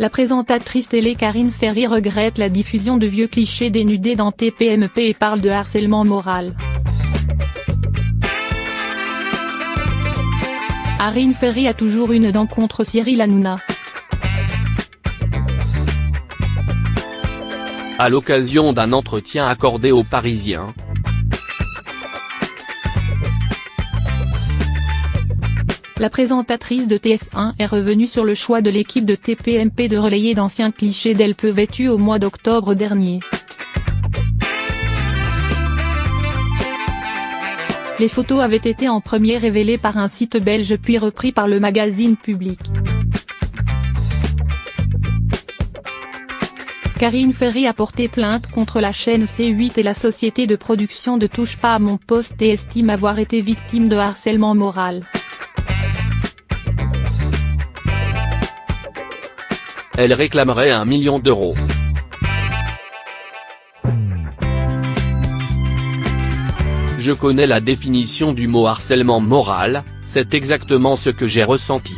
La présentatrice télé Karine Ferry regrette la diffusion de vieux clichés dénudés dans TPMP et parle de harcèlement moral. Karine Ferry a toujours une dent contre Cyril Hanouna. À l'occasion d'un entretien accordé aux Parisiens, la présentatrice de TF1 est revenue sur le choix de l'équipe de TPMP de relayer d'anciens clichés d'elle peu vêtue au mois d'octobre dernier. Les photos avaient été en premier révélées par un site belge puis repris par le magazine Public. Karine Ferry a porté plainte contre la chaîne C8 et la société de production de Touche pas à mon poste et estime avoir été victime de harcèlement moral. elle réclamerait 1 million d'euros. Je connais la définition du mot harcèlement moral, c'est exactement ce que j'ai ressenti.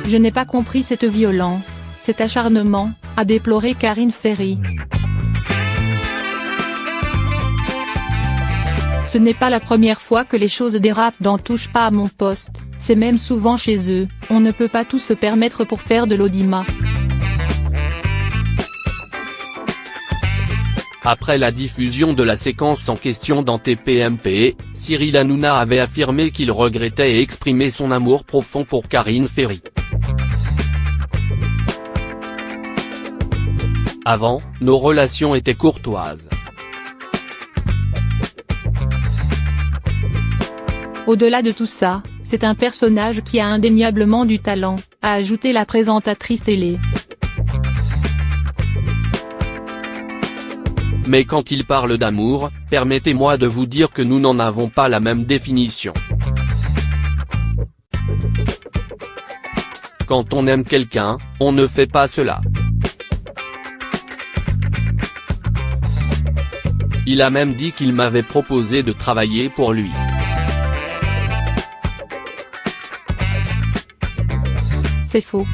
Je n'ai pas compris cette violence, cet acharnement, a déploré Karine Ferry. Ce n'est pas la première fois que les choses dérapent dans Touche pas à mon poste, c'est même souvent chez eux, on ne peut pas tout se permettre pour faire de l'audimat. Après la diffusion de la séquence en question dans TPMP, Cyril Hanouna avait affirmé qu'il regrettait et exprimé son amour profond pour Karine Ferry. Avant, nos relations étaient courtoises. Au-delà de tout ça, c'est un personnage qui a indéniablement du talent, a ajouté la présentatrice télé. Mais quand il parle d'amour, permettez-moi de vous dire que nous n'en avons pas la même définition. Quand on aime quelqu'un, on ne fait pas cela. Il a même dit qu'il m'avait proposé de travailler pour lui. C'est faux.